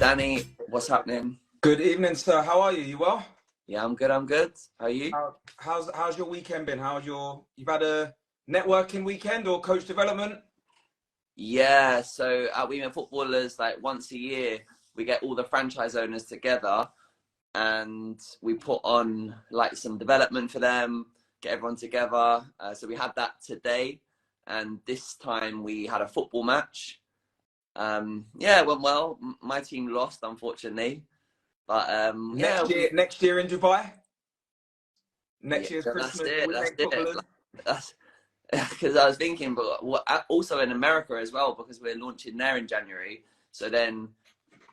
Danny, what's happening? Good evening, sir. How are you? You well? Yeah, I'm good. I'm good. How are you? How's your weekend been? You've had a networking weekend or coach development? Yeah, so at Women Footballers, like once a year, we get all the franchise owners together and we put on like some development for them, get everyone together. So we had that today, and this time we had a football match. Yeah, it went well. My team lost, unfortunately, but yeah, Next year in Dubai. yeah, Next year's that's Christmas, it. we That's make it. footballers. That's because I was thinking, but also in America as well, because we're launching there in January. So then,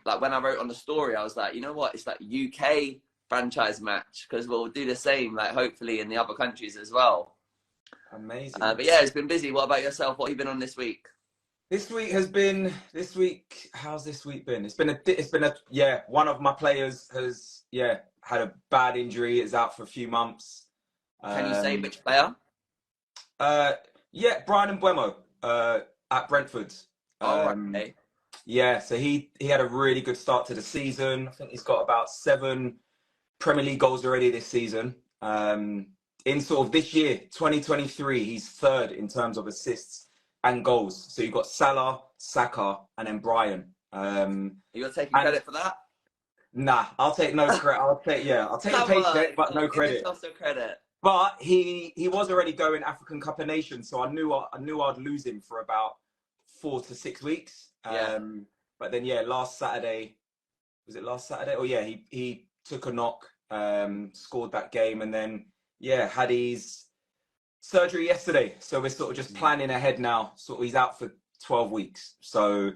like when I wrote on the story, I was like, you know what? It's like UK franchise match because we'll do the same, like hopefully in the other countries as well. Amazing. But yeah, it's been busy. What about yourself? What have you been on this week? How's this week been? Yeah, one of my players has had a bad injury, is out for a few months. Can you say Um, which player? Brian Mbuemo, at Brentford. All right. Um, Okay. Yeah, so he had a really good start to the season. I think he's got about 7 Premier League goals already this season. In sort of this year, 2023, he's third in terms of assists and goals. So you've got Salah, Saka, and then Brian. You're taking And credit for that? nah, I'll take no credit. I'll take the Come on, paycheck, but no give credit. yourself some credit. But he was already going African Cup of Nations, so I knew I'd lose him for about 4 to 6 weeks. Yeah. But then last Saturday, was it last Saturday? Oh yeah, he took a knock, scored that game, and then had his surgery yesterday. So we're sort of just planning ahead now. Sort of he's out for 12 weeks. So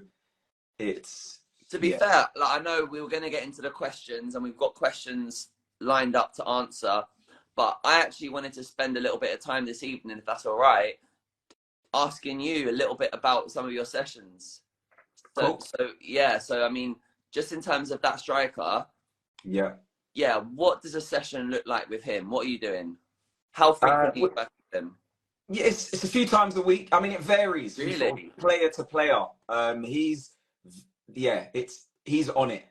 it's To be fair, like I know we were going to get into the questions, and we've got questions lined up to answer, but I actually wanted to spend a little bit of time this evening, if that's all right, asking you a little bit about some of your sessions. cool. So I mean, just in terms of that striker, Yeah. what does a session look like with him? What are you doing? How frequently are you working with him? Yeah, it's a few times a week. I mean, it varies from sort Really? of player to player. He's on it.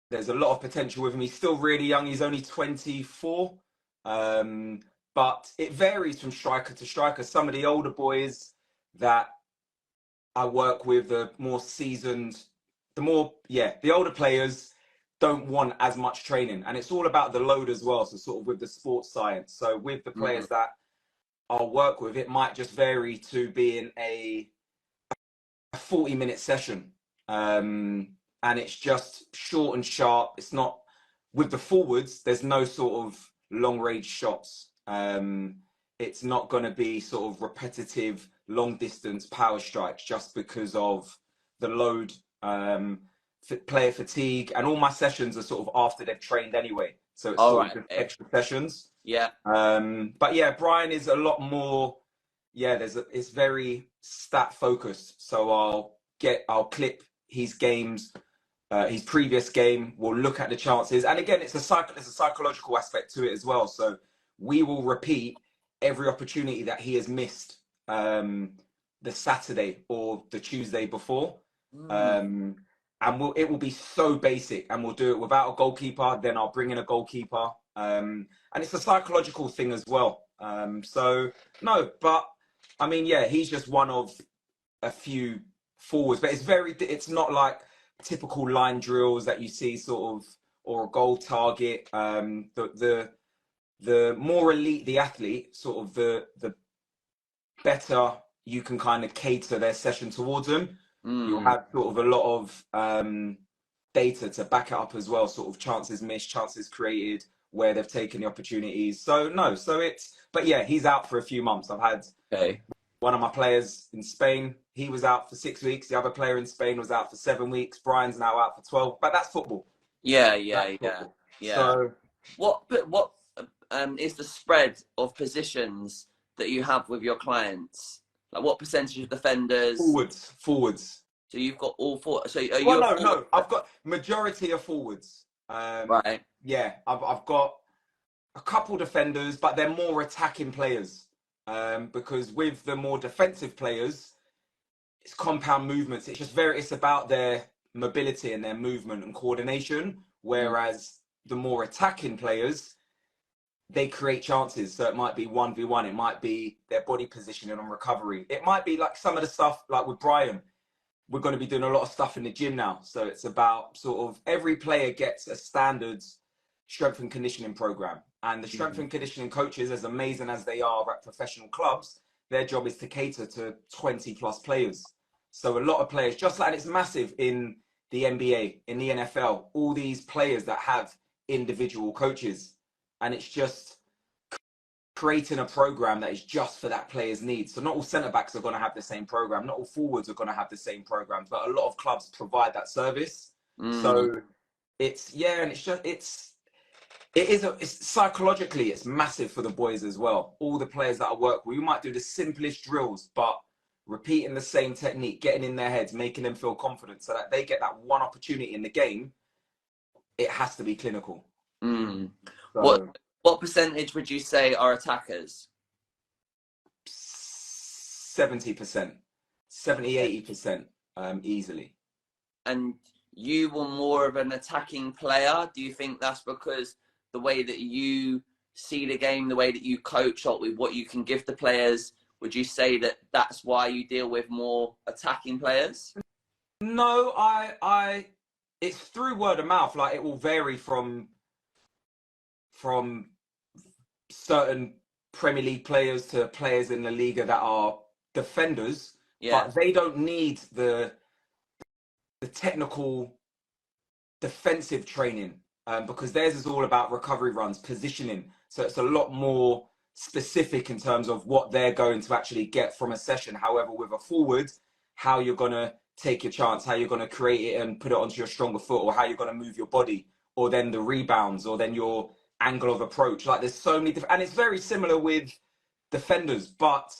There's a lot of potential with him. He's still really young. He's only 24. But it varies from striker to striker. Some of the older boys that I work with, the more seasoned, the older players don't want as much training. And it's all about the load as well. So sort of with the sports science. So with the players that I'll work with, it might just vary to being a 40-minute session. And it's just short and sharp. It's not, with the forwards, there's no sort of long range shots. It's not going to be sort of repetitive, long distance power strikes just because of the load, player fatigue, and all my sessions are sort of after they've trained anyway. So it's sort of just extra sessions. Yeah. But yeah, Brian is a lot more, it's very stat focused. So I'll clip his games, his previous game. We'll look at the chances, and again, it's a psychological aspect to it as well. So we will repeat every opportunity that he has missed the Saturday or the Tuesday before, and it will be so basic, and we'll do it without a goalkeeper. Then I'll bring in a goalkeeper, and it's a psychological thing as well. But I mean, he's just one of a few forwards, but it's not like typical line drills that you see sort of, or a goal target. The more elite the athlete, sort of the better you can kind of cater their session towards them. You'll have sort of a lot of data to back it up as well, sort of chances missed, chances created, where they've taken the opportunities. But he's out for a few months. I've had one of my players in Spain, he was out for 6 weeks. The other player in Spain was out for 7 weeks. Brian's now out for 12, but that's football. Yeah. So what is the spread of positions that you have with your clients? Like what percentage of defenders? Forwards. So you've got all four. So are you? No. I've got majority of forwards. Right. Yeah, I've got a couple defenders, but they're more attacking players. Because with the more defensive players, it's compound movements. It's about their mobility and their movement and coordination, Mm. whereas the more attacking players, they create chances. So it might be 1v1, it might be their body positioning on recovery. It might be like some of the stuff like with Brian. We're going to be doing a lot of stuff in the gym now. So it's about sort of every player gets a standard strength and conditioning program. And the strength and conditioning coaches, as amazing as they are at professional clubs, their job is to cater to 20 plus players. So a lot of players, just like it's massive in the NBA, in the NFL, all these players that have individual coaches. And it's just creating a program that is just for that player's needs. So not all centre backs are going to have the same program. Not all forwards are going to have the same program, but a lot of clubs provide that service. So it's, yeah, and it's psychologically, it's massive for the boys as well. All the players that I work with, you might do the simplest drills, but repeating the same technique, getting in their heads, making them feel confident so that they get that one opportunity in the game, it has to be clinical. So, What percentage would you say are attackers? 70%, 70-80%, easily. And you were more of an attacking player. Do you think that's because the way that you see the game, the way that you coach, or what you can give the players, would you say that that's why you deal with more attacking players? No, it's through word of mouth. Like it will vary from certain Premier League players to players in the Liga that are defenders, but they don't need the technical defensive training because theirs is all about recovery runs, positioning. So it's a lot more specific in terms of what they're going to actually get from a session. However, with a forward, how you're going to take your chance, how you're going to create it and put it onto your stronger foot, or how you're going to move your body, or then the rebounds, or then your angle of approach. Like there's so many different, and it's very similar with defenders, but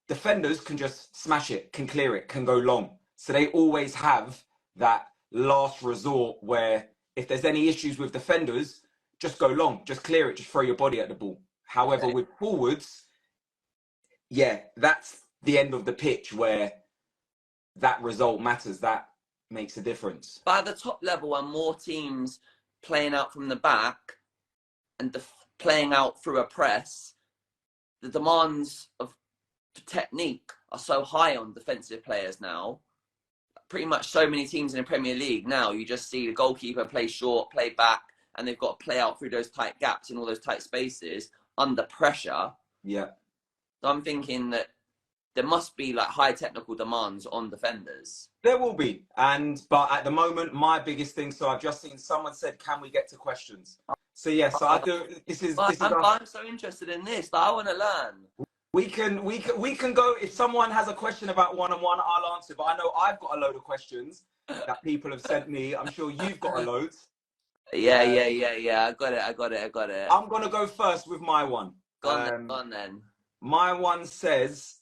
defenders can just smash it, can clear it, can go long. So they always have that last resort where if there's any issues with defenders, just go long, just clear it, just throw your body at the ball. However, with forwards, yeah, that's the end of the pitch where that result matters. That makes a difference. But at the top level, and more teams playing out from the back and playing out through a press, the demands of technique are so high on defensive players now. Pretty much so many teams in the Premier League now, you just see the goalkeeper play short, play back, and they've got to play out through those tight gaps in all those tight spaces under pressure. Yeah. So I'm thinking that there must be like high technical demands on defenders. There will be. But at the moment, my biggest thing, so I've just seen someone said, can we get to questions? So yes, yeah, so I do. I'm so interested in this. Like, I want to learn. We can go. If someone has a question about one-on-one, I'll answer. But I know I've got a load of questions that people have sent me. I'm sure you've got a load. Yeah. I got it. I'm gonna go first with my one. Go on then. My one says,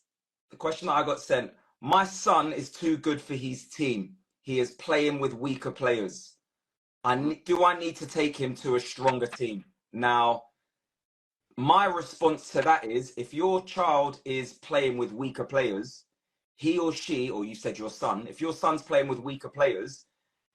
the question that I got sent: my son is too good for his team. He is playing with weaker players. Do I need to take him to a stronger team? Now, my response to that is, if your child is playing with weaker players, he or she, or you said your son, if your son's playing with weaker players,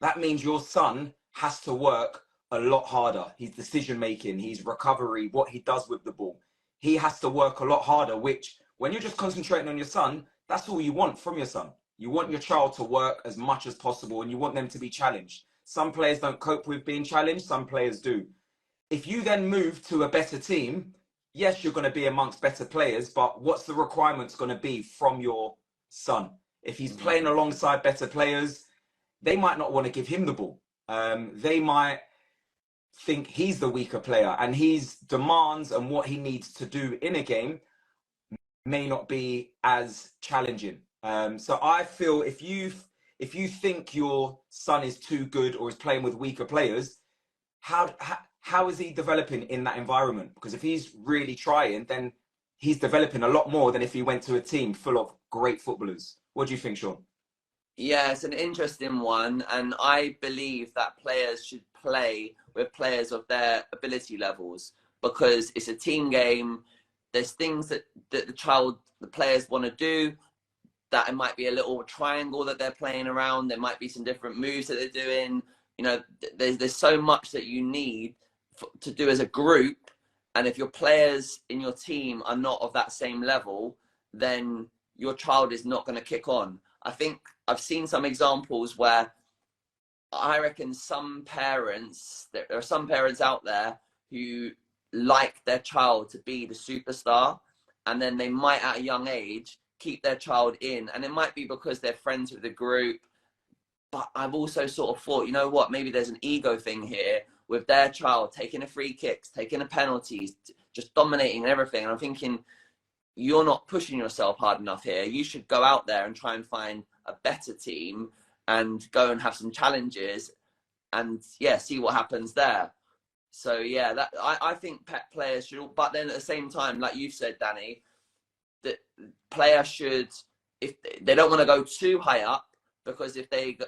that means your son has to work a lot harder. His decision making, his recovery, what he does with the ball. He has to work a lot harder, which when you're just concentrating on your son, that's all you want from your son. You want your child to work as much as possible and you want them to be challenged. Some players don't cope with being challenged, some players do. If you then move to a better team, yes, you're going to be amongst better players, but what's the requirements going to be from your son? If he's playing alongside better players, they might not want to give him the ball. They might think he's the weaker player and his demands and what he needs to do in a game may not be as challenging. So I feel if you think your son is too good or is playing with weaker players, how is he developing in that environment? Because if he's really trying, then he's developing a lot more than if he went to a team full of great footballers. What do you think, Sean? Yeah, it's an interesting one. And I believe that players should play with players of their ability levels because it's a team game. There's things that the players want to do. that it might be a little triangle that they're playing around. There might be some different moves that they're doing. You know, there's so much that you need to do as a group. And if your players in your team are not of that same level, then your child is not going to kick on. I think I've seen some examples where I reckon there are some parents out there who like their child to be the superstar, and then they might at a young age keep their child in, and it might be because they're friends with the group. But I've also sort of thought, you know what, maybe there's an ego thing here with their child taking the free kicks, taking the penalties, just dominating and everything. And I'm thinking, you're not pushing yourself hard enough here. You should go out there and try and find a better team and go and have some challenges and see what happens there. So that I think pet players should, but then at the same time, like you've said, Danny, that players should, if they don't want to go too high up, because if they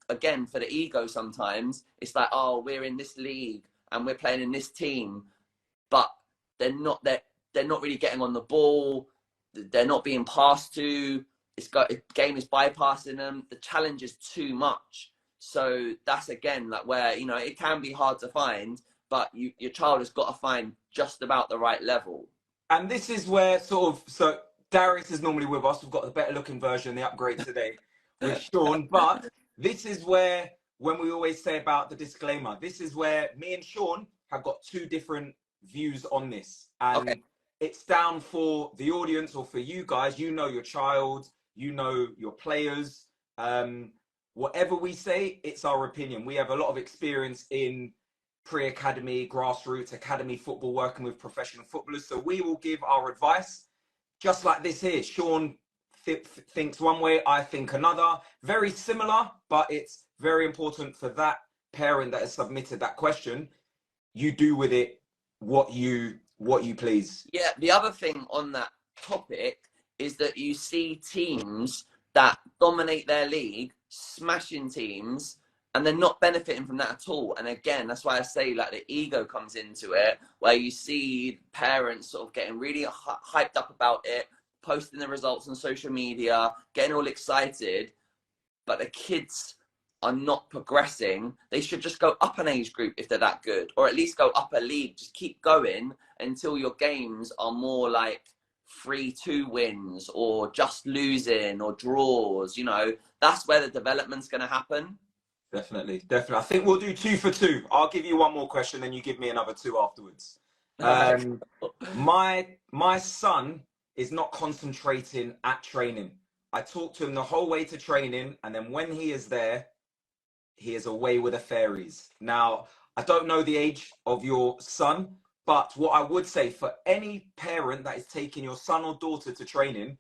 again, for the ego, sometimes it's like, oh, we're in this league and we're playing in this team, but they're not really getting on the ball, they're not being passed to, game is bypassing them, the challenge is too much. So that's again like where, you know, it can be hard to find, but your child has got to find just about the right level. And this is where so Darius is normally with us. We've got the better looking version, the upgrade today with Sean. But this is where, when we always say about the disclaimer, this is where me and Sean have got two different views on this. And it's down for the audience or for you guys. You know your child, you know your players. Whatever we say, it's our opinion. We have a lot of experience in pre-academy, grassroots, academy football, working with professional footballers. So we will give our advice, just like this here. Sean thinks one way, I think another. Very similar, but it's very important for that parent that has submitted that question. You do with it what you please. Yeah, the other thing on that topic is that you see teams that dominate their league, smashing teams, and they're not benefiting from that at all. And again, that's why I say like the ego comes into it, where you see parents sort of getting really hyped up about it, posting the results on social media, getting all excited, but the kids are not progressing. They should just go up an age group if they're that good, or at least go up a league. Just keep going until your games are more like 3-2 wins or just losing or draws. You know, that's where the development's going to happen. Definitely. I think we'll do 2 for 2. I'll give you one more question, then you give me another 2 afterwards. My son is not concentrating at training. I talk to him the whole way to training, and then when he is there, he is away with the fairies. Now, I don't know the age of your son, but what I would say for any parent that is taking your son or daughter to training,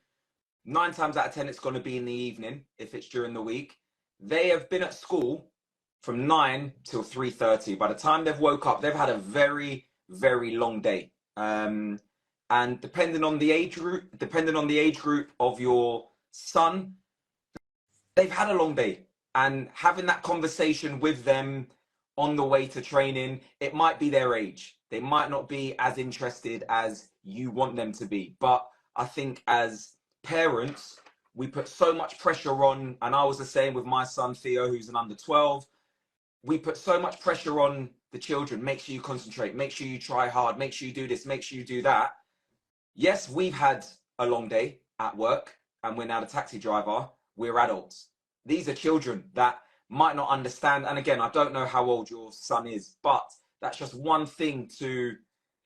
9 times out of 10, it's going to be in the evening if it's during the week. They have been at school from 9 till 3:30. By the time they've woke up, they've had a very, very long day. And depending on the age group of your son, they've had a long day. And having that conversation with them on the way to training, it might be their age. They might not be as interested as you want them to be. But I think as parents, we put so much pressure on, and I was the same with my son Theo, who's an under 12. We put so much pressure on the children. Make sure you concentrate, make sure you try hard, make sure you do this, make sure you do that. Yes, we've had a long day at work and we're now the taxi driver. We're adults. These are children that might not understand. And again, I don't know how old your son is, but that's just one thing to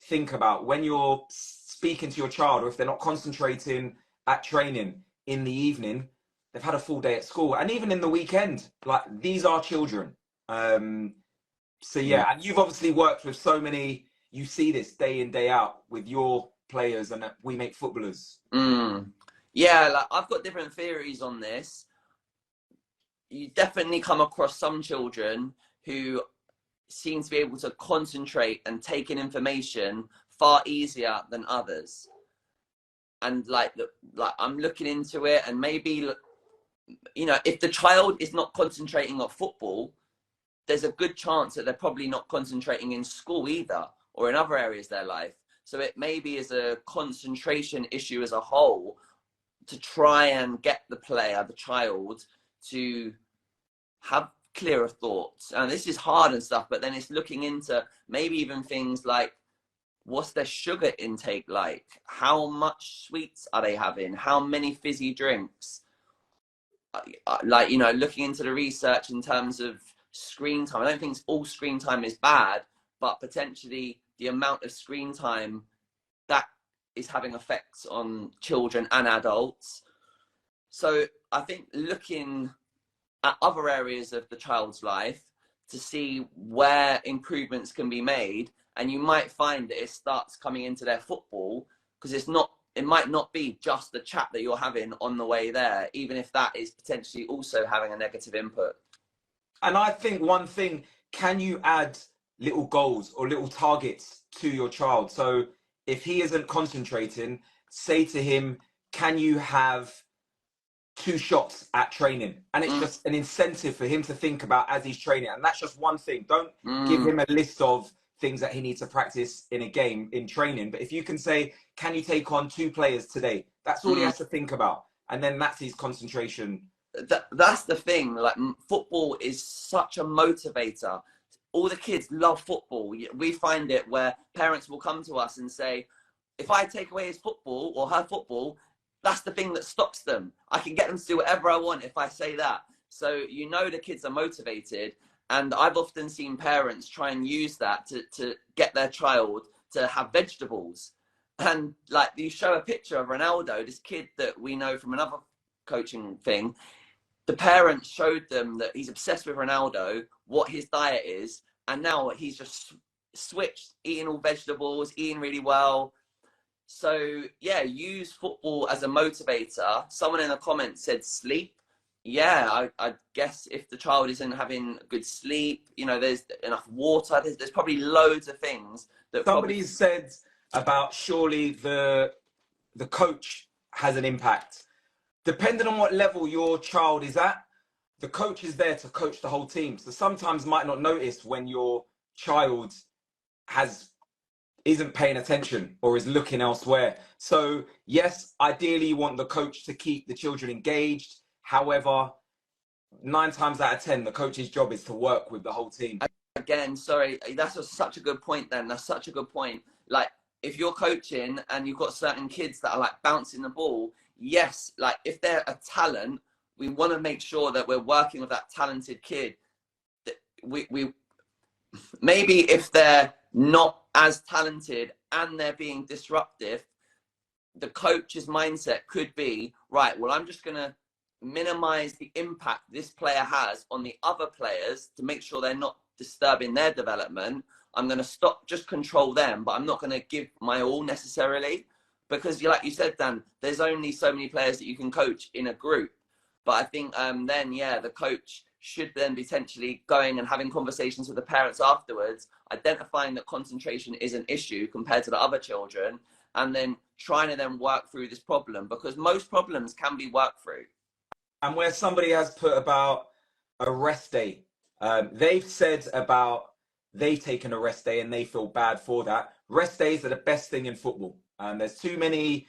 think about when you're speaking to your child, or if they're not concentrating at training in the evening, they've had a full day at school, and even in the weekend. Like, these are children. So yeah, and you've obviously worked with so many, you see this day in, day out with your players, and We Make Footballers. Yeah, like, I've got different theories on this. You definitely come across some children who seem to be able to concentrate and take in information far easier than others. And like I'm looking into it, and maybe, you know, if the child is not concentrating on football, there's a good chance that they're probably not concentrating in school either, or in other areas of their life. So it maybe is a concentration issue as a whole. to try and get the player, the child, to have clearer thoughts. And this is hard and stuff, but then it's looking into maybe even things like, what's their sugar intake like? How much sweets are they having? How many fizzy drinks? Like, you know, looking into the research in terms of screen time. I don't think all screen time is bad, but potentially the amount of screen time that is having effects on children and adults. So I think looking at other areas of the child's life to see where improvements can be made, and you might find that it starts coming into their football, because it might not be just the chat that you're having on the way there, even if that is potentially also having a negative input. And I think one thing, can you add little goals or little targets to your child? So if he isn't concentrating, say to him, can you have 2 shots at training? And it's just an incentive for him to think about as he's training. And that's just one thing. Don't give him a list of things that he needs to practice in a game, in training. But if you can say, can you take on 2 players today? That's all he has to think about. And then that's his concentration. That's the thing. Like, football is such a motivator. All the kids love football. We find it where parents will come to us and say, if I take away his football or her football, that's the thing that stops them. I can get them to do whatever I want if I say that. So, you know, the kids are motivated. And I've often seen parents try and use that to get their child to have vegetables. And like, you show a picture of Ronaldo, this kid that we know from another coaching thing, the parents showed them that he's obsessed with Ronaldo, what his diet is, and now he's just switched, eating all vegetables, eating really well. So yeah, use football as a motivator. Someone in the comments said sleep. Yeah, I guess if the child isn't having good sleep, you know, there's enough water, there's probably loads of things that Somebody said about surely the coach has an impact. Depending on what level your child is at, the coach is there to coach the whole team. So sometimes might not notice when your child isn't paying attention or is looking elsewhere. So yes, ideally you want the coach to keep the children engaged. However, 9 times out of 10, the coach's job is to work with the whole team. Again, sorry, that's such a good point then. That's such a good point. Like, if you're coaching and you've got certain kids that are like bouncing the ball, yes, like if they're a talent, we want to make sure that we're working with that talented kid. We maybe if they're not as talented and they're being disruptive, the coach's mindset could be, right, well, I'm just going to minimize the impact this player has on the other players to make sure they're not disturbing their development. I'm going to stop, just control them, but I'm not going to give my all necessarily, because like you said, Dan, there's only so many players that you can coach in a group. But I think then, yeah, the coach should then be potentially going and having conversations with the parents afterwards, identifying that concentration is an issue compared to the other children, and then trying to then work through this problem, because most problems can be worked through. And where somebody has put about a rest day, they've said about they've taken a rest day and they feel bad for that. Rest days are the best thing in football. There's too many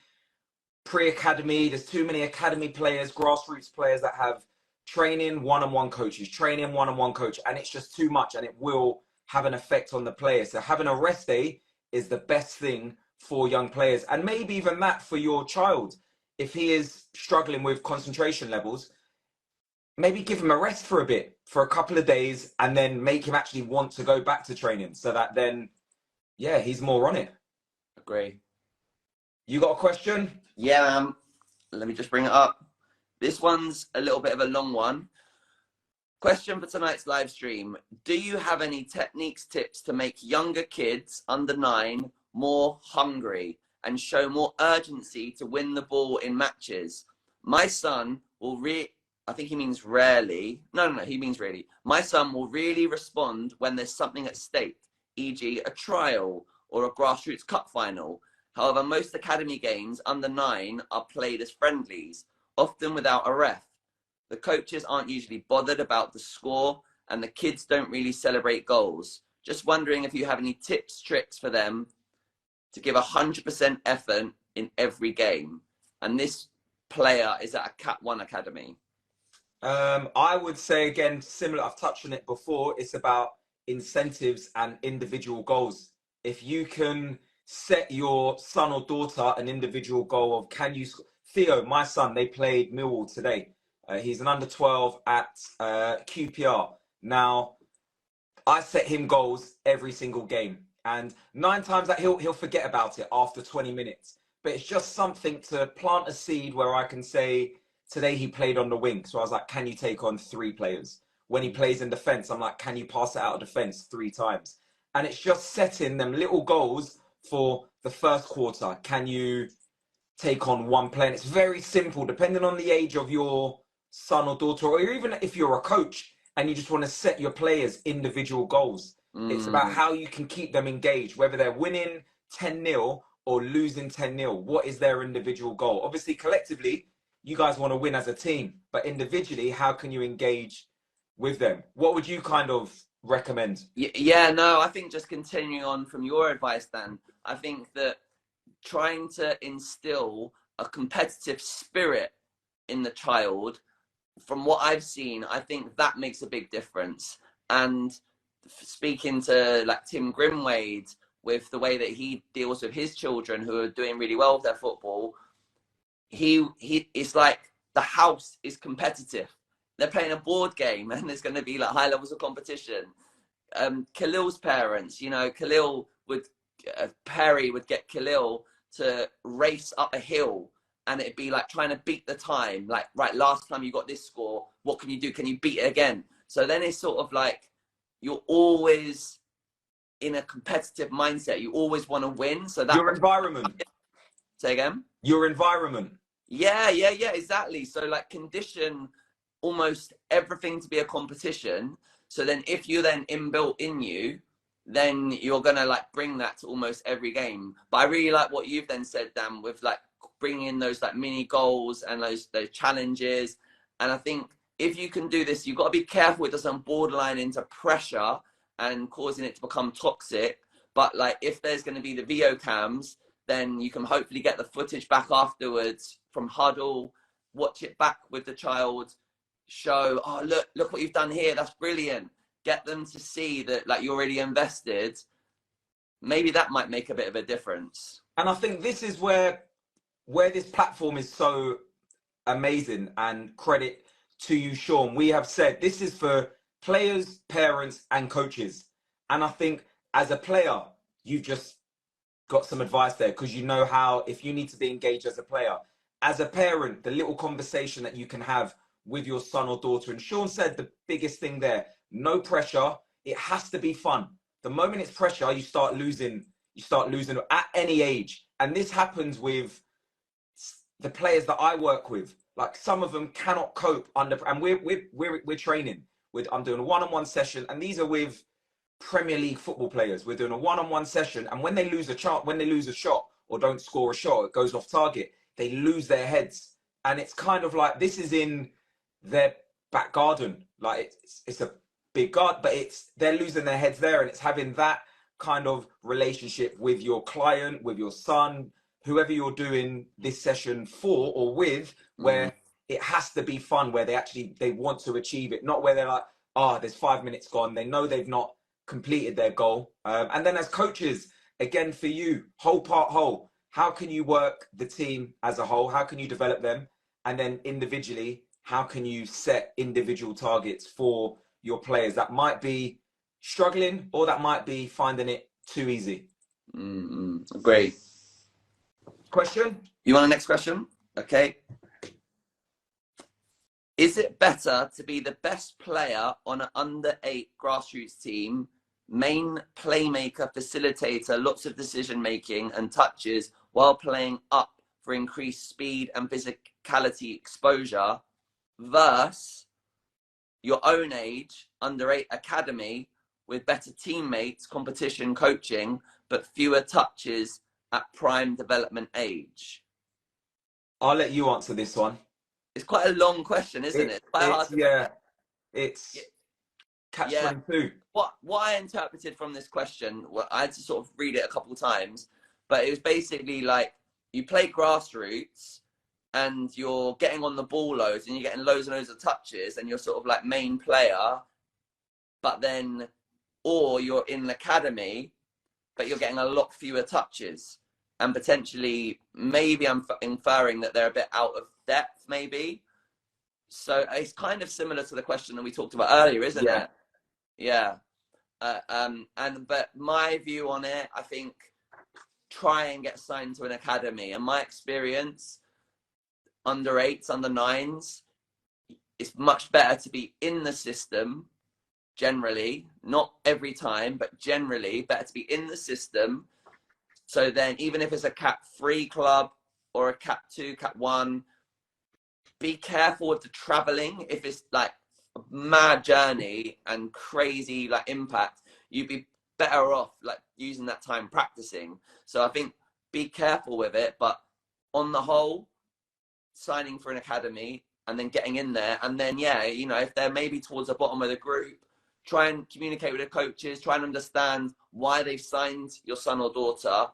pre-academy, there's too many academy players, grassroots players that have training one-on-one coaches, training one-on-one coach, and it's just too much and it will have an effect on the players. So having a rest day is the best thing for young players, and maybe even that for your child. If he is struggling with concentration levels, maybe give him a rest for a bit, for a couple of days, and then make him actually want to go back to training, so that then, yeah, he's more on it. Agree. You got a question? Yeah, let me just bring it up. This one's a little bit of a long one. Question for tonight's live stream. Do you have any techniques, tips to make younger kids under 9 more hungry and show more urgency to win the ball in matches? My son will I think he means rarely. No, he means really. My son will really respond when there's something at stake, e.g. a trial or a grassroots cup final. However, most academy games under 9 are played as friendlies, often without a ref. The coaches aren't usually bothered about the score, and the kids don't really celebrate goals. Just wondering if you have any tips, tricks for them to give 100% effort in every game. And this player is at a Cat 1 academy? I would say, again, similar. I've touched on it before. It's about incentives and individual goals. If you can set your son or daughter an individual goal of, can you, Theo, my son, they played Millwall today. He's an under 12 at QPR. Now, I set him goals every single game, and 9 times that he'll forget about it after 20 minutes. But it's just something to plant a seed where I can say, today he played on the wing. So I was like, can you take on 3 players? When he plays in defense, I'm like, can you pass it out of defense 3 times? And it's just setting them little goals for the first quarter. Can you take on 1 player? And it's very simple, depending on the age of your son or daughter, or even if you're a coach and you just want to set your players individual goals. It's about how you can keep them engaged, whether they're winning 10-0 or losing 10-0. What is their individual goal? Obviously, collectively, you guys want to win as a team, but individually, how can you engage with them? What would you kind of recommend? Yeah, no, I think just continuing on from your advice, Dan, I think that trying to instill a competitive spirit in the child, from what I've seen, I think that makes a big difference. And speaking to like Tim Grimwade, with the way that he deals with his children who are doing really well with their football, he it's like the house is competitive. They're playing a board game and there's going to be like high levels of competition. Khalil's parents, you know, Perry would get Khalil to race up a hill, and it'd be like trying to beat the time. Like, right, last time you got this score, what can you do? Can you beat it again? So then it's sort of like you're always in a competitive mindset. You always want to win. So that Your environment. Say again. Your environment. Yeah, exactly. So like condition almost everything to be a competition. So then if you're then inbuilt in you, then you're gonna like bring that to almost every game. But I really like what you've then said, Dan, with like bringing in those like mini goals and those challenges. And I think if you can do this, you've got to be careful it doesn't borderline into pressure and causing it to become toxic. But like if there's going to be the video cams, then you can hopefully get the footage back afterwards from huddle, watch it back with the child, show, oh, look what you've done here, that's brilliant. Get them to see that like you're already invested. Maybe that might make a bit of a difference. And I think this is where this platform is so amazing, and credit to you, Sean. We have said this is for players, parents, and coaches. And I think as a player, you've just got some advice there, because you know how, if you need to be engaged as a player. As a parent, the little conversation that you can have with your son or daughter. And Sean said the biggest thing there, no pressure. It has to be fun. The moment it's pressure, you start losing at any age. And this happens with the players that I work with. Like, some of them cannot cope under, and we're training with, I'm doing a one-on-one session, and these are with Premier League football players. We're doing a one-on-one session, and when they lose a shot or don't score a shot, it goes off target, they lose their heads. And it's kind of like, this is in their back garden. Like, it's a big guard, but they're losing their heads there, and it's having that kind of relationship with your client, with your son, whoever you're doing this session for or with, where it has to be fun, where they want to achieve it, not where they're like, there's 5 minutes gone. They know they've not completed their goal. And then as coaches, again, for you, whole, how can you work the team as a whole? How can you develop them? And then individually, how can you set individual targets for your players that might be struggling or that might be finding it too easy? Great. Question? You want the next question? Okay. Is it better to be the best player on an under-8 grassroots team, main playmaker, facilitator, lots of decision-making and touches, while playing up for increased speed and physicality exposure, versus your own age, under-8 academy, with better teammates, competition, coaching, but fewer touches at prime development age? I'll let you answer this one. It's quite a long question, isn't it? It's quite hard to it's catch-22. What I interpreted from this question, I had to sort of read it a couple of times, but it was basically like, you play grassroots, and you're getting on the ball loads and you're getting loads and loads of touches and you're sort of like main player, but then, or you're in the academy, but you're getting a lot fewer touches. And potentially, maybe I'm inferring that they're a bit out of depth, maybe. So it's kind of similar to the question that we talked about earlier, isn't Yeah. it? Yeah. But my view on it, I think try and get signed to an academy. And my experience, under eights, under nines, it's much better to be in the system generally, not every time, but generally better to be in the system. So then even if it's a Cat 3 club or a Cat 2, Cat 1, be careful with the traveling. If it's like a mad journey and crazy like impact, you'd be better off like using that time practicing. So I think be careful with it, but on the whole, signing for an academy and then getting in there, and then yeah, you know, if they're maybe towards the bottom of the group, try and communicate with the coaches, try and understand why they've signed your son or daughter,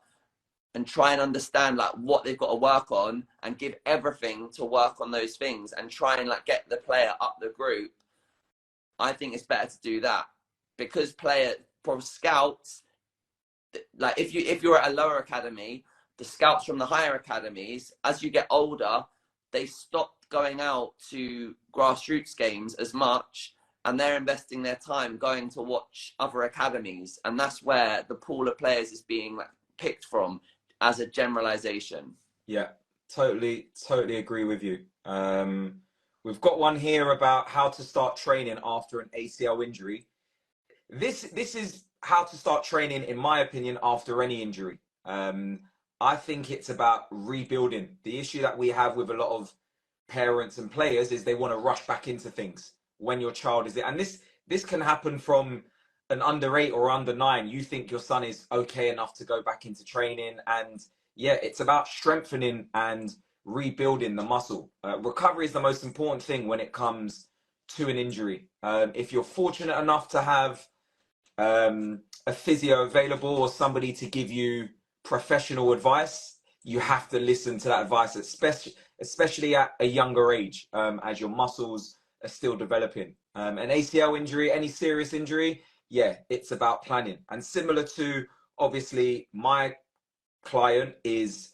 and try and understand like what they've got to work on and give everything to work on those things and try and like get the player up the group. I think it's better to do that, because player from scouts, like if you're at a lower academy, the scouts from the higher academies, as you get older, they stop going out to grassroots games as much, and they're investing their time going to watch other academies, and that's where the pool of players is being like picked from, as a generalization. Yeah, totally agree with you. We've got one here about how to start training after an ACL injury. This is how to start training, in my opinion, after any injury. I think it's about rebuilding. The issue that we have with a lot of parents and players is they want to rush back into things when your child is there. And this can happen from an under 8 or under 9. You think your son is okay enough to go back into training, and yeah, it's about strengthening and rebuilding the muscle. Recovery is the most important thing when it comes to an injury. If you're fortunate enough to have a physio available or somebody to give you professional advice, you have to listen to that advice, especially at a younger age, as your muscles are still developing. An ACL injury, any serious injury, yeah, it's about planning. And similar to, obviously, my client is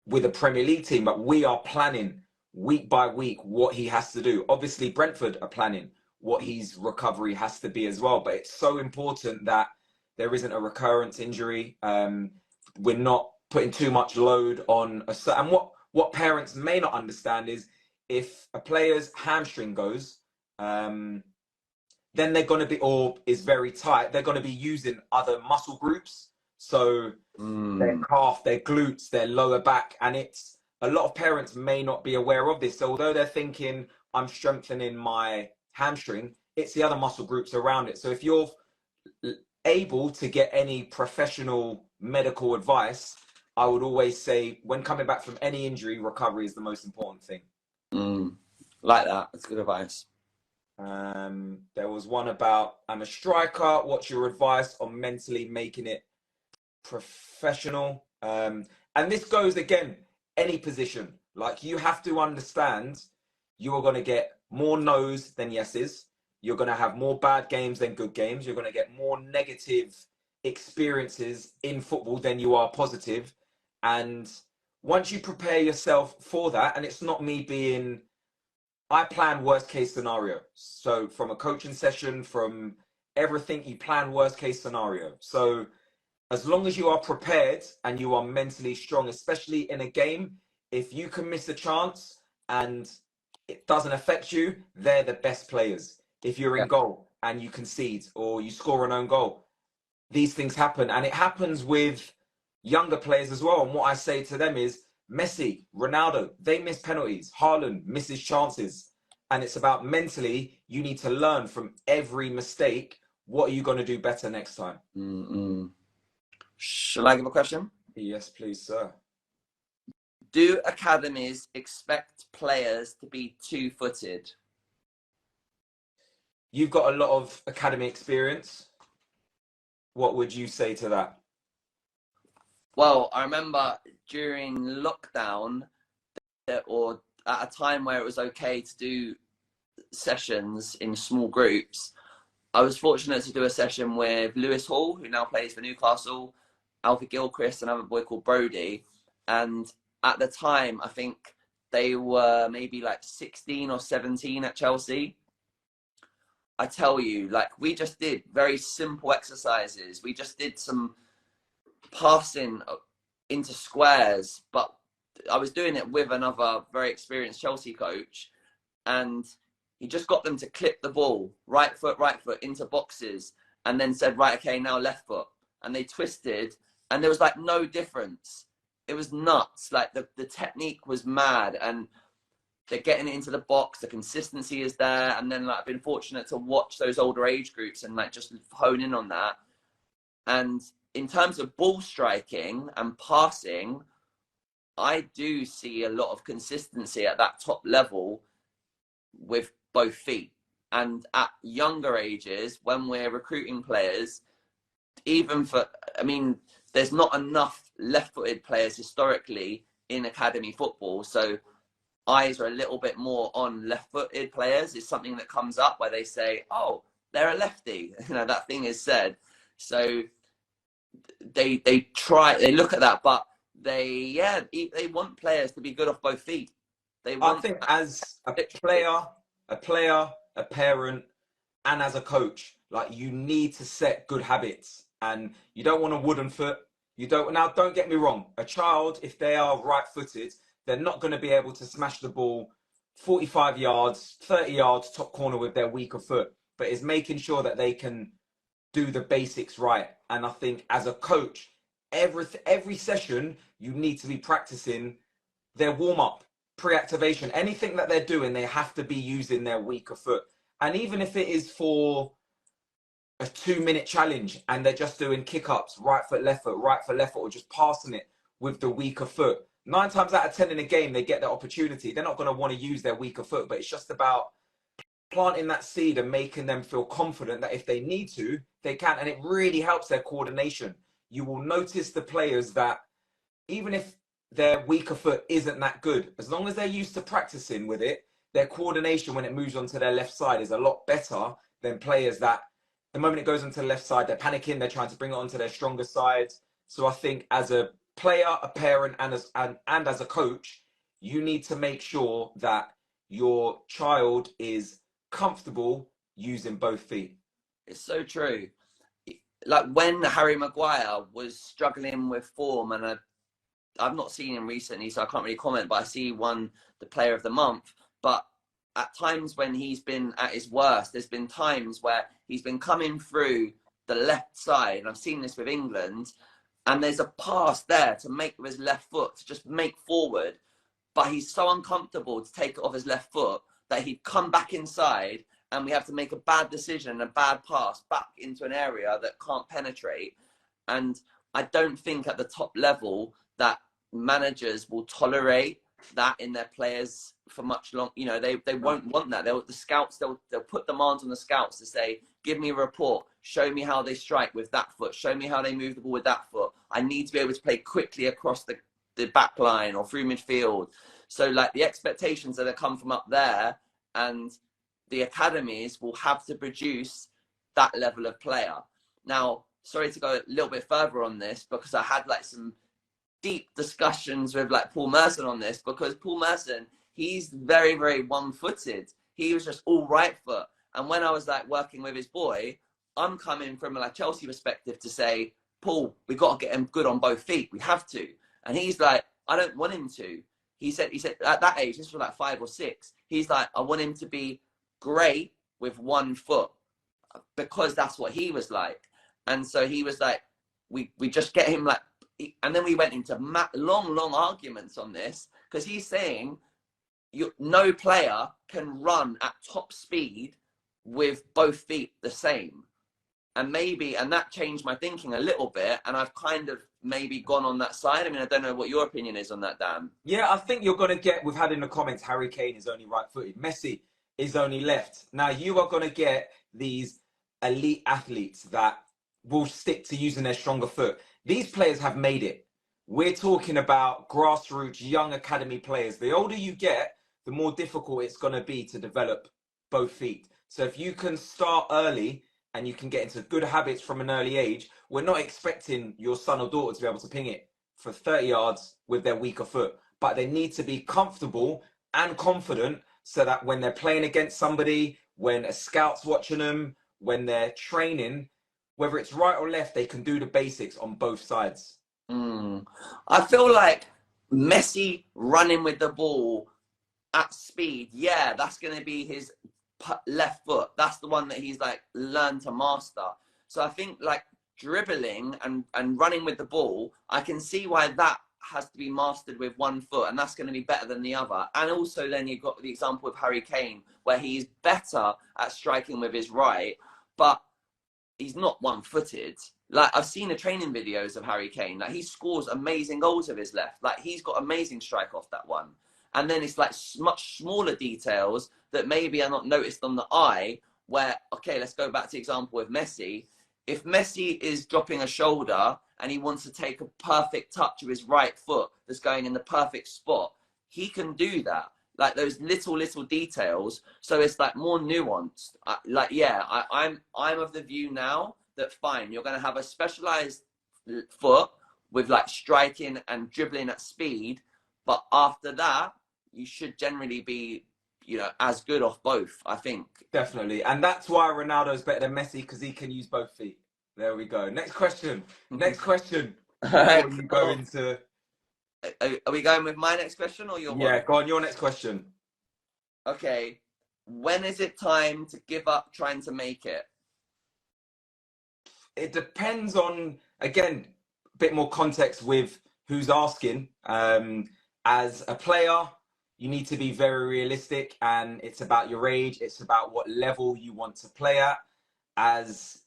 with a Premier League team, but we are planning week by week what he has to do. Obviously, Brentford are planning what his recovery has to be as well. But it's so important that there isn't a recurrence injury. We're not putting too much load on a certain. And what parents may not understand is if a player's hamstring goes, then they're going to be, or is very tight, they're going to be using other muscle groups. So their calf, their glutes, their lower back. And it's a lot of parents may not be aware of this. So although they're thinking, I'm strengthening my hamstring, it's the other muscle groups around it. So if you're able to get any professional medical advice, I would always say when coming back from any injury, recovery is the most important thing. Like that. That's good advice. There was one about, I'm a striker. What's your advice on mentally making it professional? And this goes again, any position. Like, you have to understand you are going to get more no's than yeses. You're going to have more bad games than good games. You're going to get more negative experiences in football than you are positive. And once you prepare yourself for that, and it's not me being, I plan worst case scenario. So from a coaching session, from everything, you plan worst case scenario. So as long as you are prepared and you are mentally strong, especially in a game, if you can miss a chance and it doesn't affect you, they're the best players. If you're in goal and you concede or you score an own goal, these things happen. And it happens with younger players as well. And what I say to them is, Messi, Ronaldo, they miss penalties. Haaland misses chances. And it's about mentally, you need to learn from every mistake. What are you going to do better next time? Shall I give a question? Yes, please, sir. Do academies expect players to be two-footed? You've got a lot of academy experience. What would you say to that? Well, I remember during lockdown, or at a time where it was okay to do sessions in small groups, I was fortunate to do a session with Lewis Hall, who now plays for Newcastle, Alfie Gilchrist, another boy called Brody. And at the time, I think they were maybe like 16 or 17 at Chelsea. I tell you, like, we just did very simple exercises. We just did some passing into squares, but I was doing it with another very experienced Chelsea coach, and he just got them to clip the ball, right foot, into boxes, and then said, right, okay, now left foot. And they twisted, and there was like no difference. It was nuts. Like the technique was mad, and they're getting it into the box. The consistency is there. And then like I've been fortunate to watch those older age groups and like just hone in on that. And in terms of ball striking and passing, I do see a lot of consistency at that top level with both feet. And at younger ages, when we're recruiting players, even for, I mean, there's not enough left-footed players historically in academy football. So eyes are a little bit more on left-footed players. It's something that comes up where they say, oh, they're a lefty. You know, that thing is said. So they look at that, but they want players to be good off both feet. I think as a player, a parent, and as a coach, like, you need to set good habits, and you don't want a wooden foot. Don't get me wrong. A child, if they are right-footed, they're not going to be able to smash the ball 45 yards, 30 yards, top corner with their weaker foot. But it's making sure that they can do the basics right. And I think as a coach, every session, you need to be practicing their warm-up, pre-activation. Anything that they're doing, they have to be using their weaker foot. And even if it is for a 2-minute challenge and they're just doing kick-ups, right foot, left foot, or just passing it with the weaker foot, 9 times out of 10 in a game, they get the opportunity. They're not going to want to use their weaker foot, but it's just about planting that seed and making them feel confident that if they need to, they can. And it really helps their coordination. You will notice the players that even if their weaker foot isn't that good, as long as they're used to practicing with it, their coordination when it moves onto their left side is a lot better than players that the moment it goes onto the left side, they're panicking, they're trying to bring it onto their stronger side. So I think as a player, a parent, and as a coach, you need to make sure that your child is comfortable using both feet. It's so true. Like when Harry Maguire was struggling with form, and I've not seen him recently, so I can't really comment, but I see won the Player of the Month. But at times when he's been at his worst, there's been times where he's been coming through the left side, and I've seen this with England, and there's a pass there to make with his left foot, to just make forward, but he's so uncomfortable to take it off his left foot that he'd come back inside, and we have to make a bad decision, a bad pass back into an area that can't penetrate. And I don't think at the top level that managers will tolerate that in their players for much long. You know, they won't want that. The scouts, they'll put demands on the scouts to say, give me a report, show me how they strike with that foot, show me how they move the ball with that foot. I need to be able to play quickly across the back line or through midfield. So like the expectations that come from up there, and the academies will have to produce that level of player. Now, sorry to go a little bit further on this, because I had like some deep discussions with like Paul Merson on this, because Paul Merson, he's very, very one-footed. He was just all right foot. And when I was like working with his boy, I'm coming from a like Chelsea perspective to say, Paul, we got to get him good on both feet. We have to. And he's like, I don't want him to. He said at that age, this was like 5 or 6. He's like, I want him to be great with one foot, because that's what he was like. And so he was like, we just get him like, and then we went into long arguments on this, because he's saying no player can run at top speed with both feet the same. And that changed my thinking a little bit, and I've kind of maybe gone on that side. I mean, I don't know what your opinion is on that, Dan. Yeah, I think you're going to get, we've had in the comments, Harry Kane is only right-footed, Messi is only left. Now, you are going to get these elite athletes that will stick to using their stronger foot. These players have made it. we're talking about grassroots young academy players. The older you get, the more difficult it's going to be to develop both feet. So if you can start early and you can get into good habits from an early age, we're not expecting your son or daughter to be able to ping it for 30 yards with their weaker foot, but they need to be comfortable and confident so that when they're playing against somebody, when a scout's watching them, when they're training, whether it's right or left, they can do the basics on both sides. I feel like Messi running with the ball at speed, yeah, that's going to be his left foot. That's the one that he's like learned to master. So I think like dribbling and running with the ball, I can see why that has to be mastered with one foot, and that's going to be better than the other. And also then you've got the example of Harry Kane, where he's better at striking with his right, but he's not one-footed. Like I've seen the training videos of Harry Kane. Like he scores amazing goals with his left. Like he's got amazing strike off that one. And then it's like much smaller details that maybe are not noticed on the eye. Where okay, let's go back to the example with Messi. If Messi is dropping a shoulder and he wants to take a perfect touch of his right foot that's going in the perfect spot, he can do that. Like those little details. So it's like more nuanced. Like yeah, I'm of the view now that fine, you're going to have a specialized foot with like striking and dribbling at speed, but after that, you should generally be, you know, as good off both, I think. Definitely. And that's why Ronaldo's better than Messi, because he can use both feet. There we go. Next question. Next question. All Before right, you go cool. into... Are we going with my next question or your Yeah, one? go on, your next question. Okay. When is it time to give up trying to make it? It depends on, again, a bit more context with who's asking. As a player, you need to be very realistic, and it's about your age. It's about what level you want to play at. As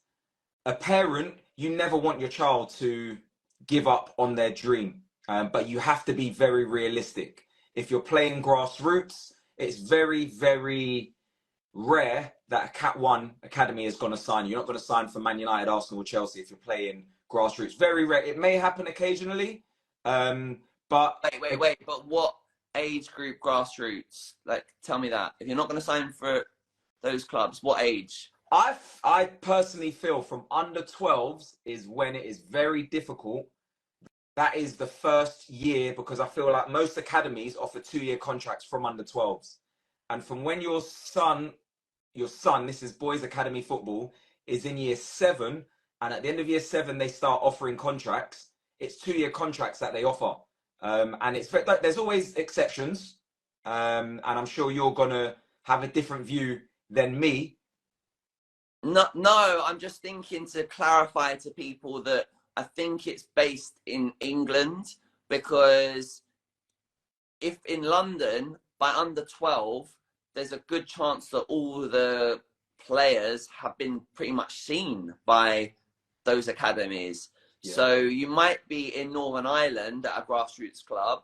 a parent, you never want your child to give up on their dream, but you have to be very realistic. If you're playing grassroots, it's very, very rare that a Cat 1 academy is going to sign. You're not going to sign for Man United, Arsenal, or Chelsea if you're playing grassroots. Very rare. It may happen occasionally, but... Wait. But what age group grassroots? Like, tell me that. If you're not going to sign for those clubs, what age? I personally feel from under 12s is when it is very difficult. That is the first year, because I feel like most academies offer 2-year contracts from under 12s. And from when your son, this is boys academy football, is in year 7, and at the end of year 7 they start offering contracts. It's 2-year contracts that they offer, and it's like there's always exceptions, and I'm sure you're gonna have a different view than me. No, I'm just thinking to clarify to people that I think it's based in England, because if in London by under 12, there's a good chance that all the players have been pretty much seen by those academies. Yeah. So you might be in Northern Ireland at a grassroots club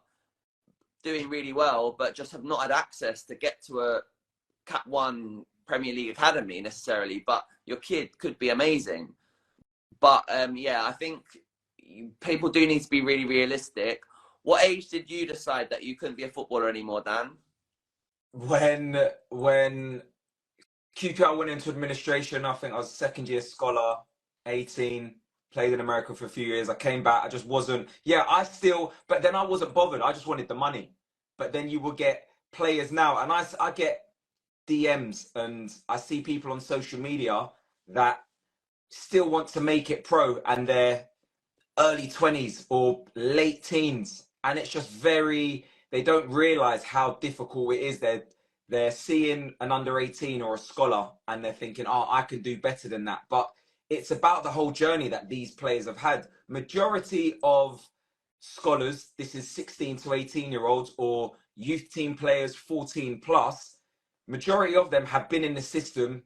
doing really well, but just have not had access to get to a Cat 1 Premier League academy necessarily, but your kid could be amazing. But yeah, I think people do need to be really realistic. What age did you decide that you couldn't be a footballer anymore, Dan? When QPR went into administration, I think I was second year scholar, 18, played in America for a few years. I came back, I just wasn't, but then I wasn't bothered. I just wanted the money. But then you will get players now, and I get DMs, and I see people on social media that still want to make it pro, and they're early 20s or late teens, and it's just they don't realize how difficult it is. They're seeing an under 18 or a scholar, and they're thinking, oh, I can do better than that. But it's about the whole journey that these players have had. Majority of scholars, this is 16 to 18-year-olds or youth team players 14 plus, majority of them have been in the system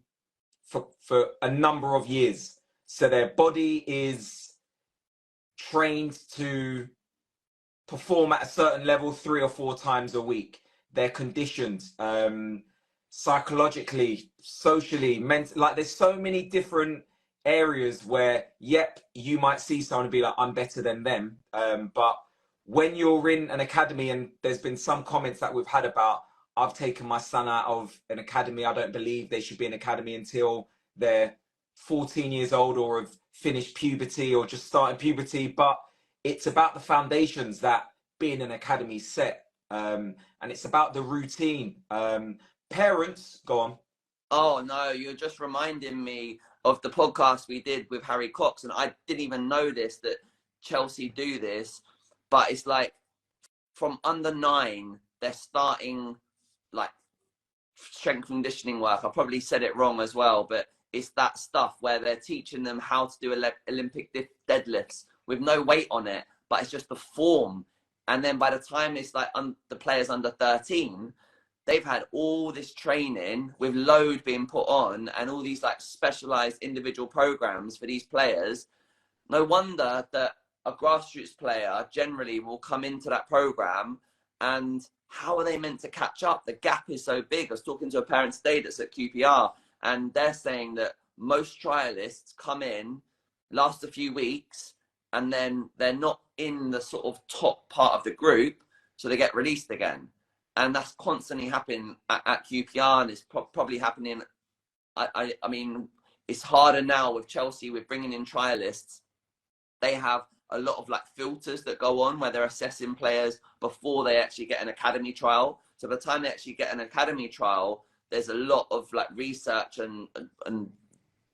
for a number of years. So their body is trained to perform at a certain level 3 or 4 times a week. They're conditioned psychologically, socially, mentally. Like there's so many different areas where, yep, you might see someone and be like, I'm better than them. But when you're in an academy, and there's been some comments that we've had about, I've taken my son out of an academy. I don't believe they should be in academy until they're 14 years old or have finished puberty or just starting puberty. But it's about the foundations that being an academy set. And it's about the routine. Parents, go on. Oh no, you're just reminding me of the podcast we did with Harry Cox, and I didn't even know this, that Chelsea do this, but it's like from under 9, they're starting like strength conditioning work. I probably said it wrong as well, but it's that stuff where they're teaching them how to do Olympic deadlifts with no weight on it, but it's just the form. And then by the time it's like the players under 13, they've had all this training with load being put on and all these like specialized individual programs for these players. No wonder that a grassroots player generally will come into that program, and how are they meant to catch up? The gap is so big. I was talking to a parent today that's at QPR, and they're saying that most trialists come in, last a few weeks, and then they're not in the sort of top part of the group, so they get released again. And that's constantly happening at QPR, and it's probably happening. I mean, it's harder now with Chelsea with bringing in trialists. They have a lot of like filters that go on where they're assessing players before they actually get an academy trial. So by the time they actually get an academy trial, there's a lot of like research and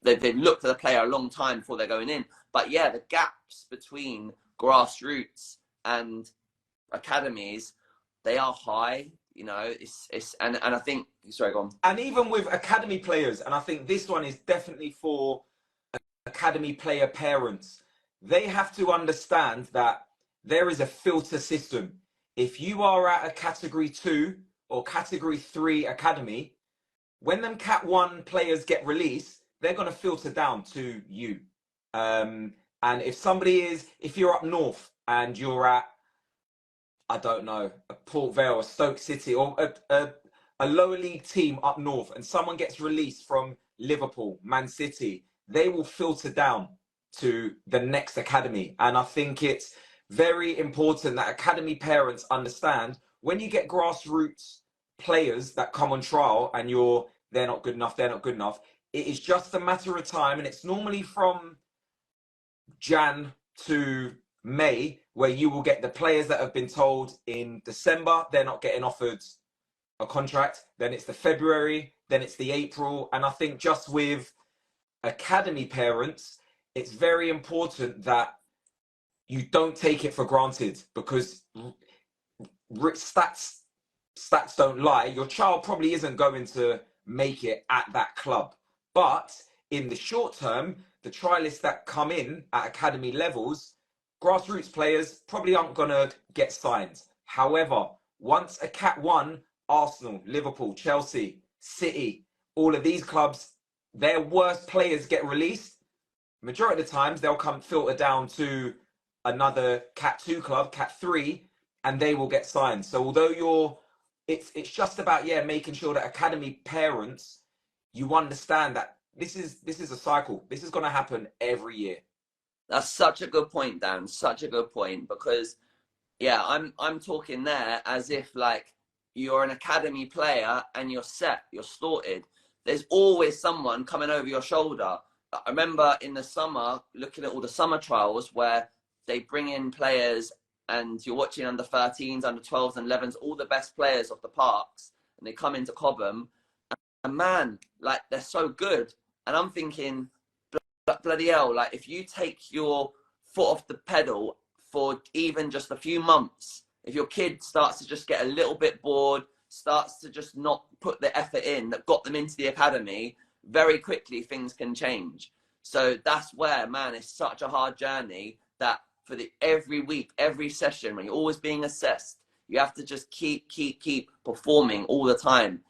they've looked at the player a long time before they're going in. But yeah, the gaps between grassroots and academies, they are high. You know, and I think, sorry, go on. And even with academy players, and I think this one is definitely for academy player parents, they have to understand that there is a filter system. If you are at a category 2 or category 3 academy, when them cat 1 players get released, they're going to filter down to you. And if you're up north and you're at, I don't know, a Port Vale, a Stoke City, or a lower league team up north, and someone gets released from Liverpool, Man City, they will filter down to the next academy. And I think it's very important that academy parents understand, when you get grassroots players that come on trial and they're not good enough, it is just a matter of time. And it's normally from Jan to May, where you will get the players that have been told in December they're not getting offered a contract. Then it's the February, then it's the April. And I think just with academy parents, it's very important that you don't take it for granted, because stats don't lie. Your child probably isn't going to make it at that club. But in the short term, the trialists that come in at academy levels, grassroots players probably aren't going to get signed. However, once a Cat 1, Arsenal, Liverpool, Chelsea, City, all of these clubs, their worst players get released, majority of the times they'll come filter down to another Cat 2 club, Cat 3, and they will get signed. So although it's just about, making sure that academy parents, you understand that this is a cycle. This is going to happen every year. That's such a good point, Dan. Such a good point, because I'm talking there as if like you're an academy player and you're set, you're sorted. There's always someone coming over your shoulder. I remember in the summer looking at all the summer trials where they bring in players and you're watching under 13s, under 12s and 11s, all the best players of the parks, and they come into Cobham, and man, like they're so good. And I'm thinking, bloody hell, like if you take your foot off the pedal for even just a few months, if your kid starts to just get a little bit bored, starts to just not put the effort in that got them into the academy, very quickly things can change. So that's where, man, it's such a hard journey that for every week, every session, when you're always being assessed, you have to just keep performing all the time.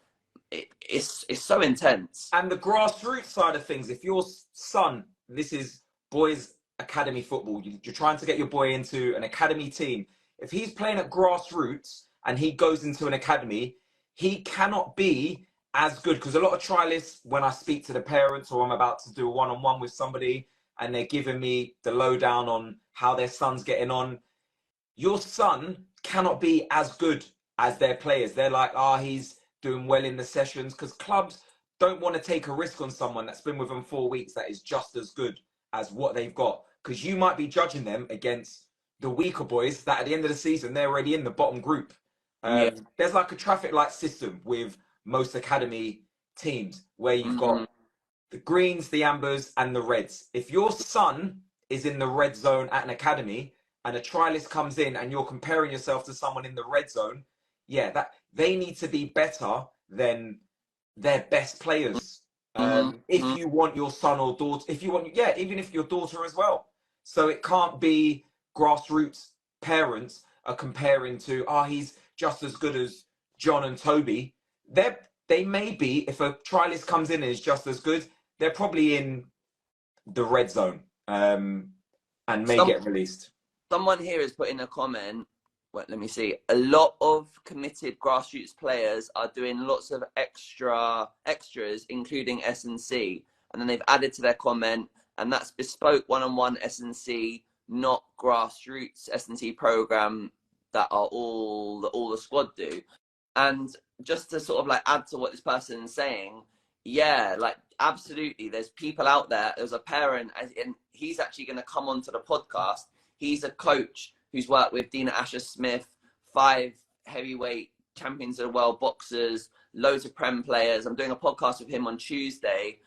It's so intense. And the grassroots side of things, if your son, this is boys academy football, you're trying to get your boy into an academy team, if he's playing at grassroots and he goes into an academy, he cannot be as good. Because a lot of trialists, when I speak to the parents or I'm about to do a one-on-one with somebody and they're giving me the lowdown on how their son's getting on, your son cannot be as good as their players. They're like, he's doing well in the sessions, because clubs don't want to take a risk on someone that's been with them 4 weeks that is just as good as what they've got, because you might be judging them against the weaker boys that at the end of the season they're already in the bottom group. Yeah. There's like a traffic light system with most academy teams where you've Mm-hmm. got the greens, the ambers, and the reds. If your son is in the red zone at an academy and a trialist comes in and you're comparing yourself to someone in the red zone, yeah, that they need to be better than their best players. If Mm-hmm. you want your son or daughter, if you want, yeah, even if your daughter as well. So it can't be grassroots parents are comparing to, he's just as good as John and Toby. They may be, if a trialist comes in and is just as good, they're probably in the red zone, and may Some get released. Someone here has put in a comment. Wait, let me see. A lot of committed grassroots players are doing lots of extras, including S&C, and then they've added to their comment, and that's bespoke one-on-one S&C, not grassroots S&C program that are all the squad do. And just to sort of like add to what this person is saying, yeah, like absolutely, there's people out there. There's a parent, and he's actually going to come onto the podcast. He's a coach who's worked with Dina Asher Smith, 5 heavyweight champions of the world boxers, loads of Prem players. I'm doing a podcast with him on Tuesday,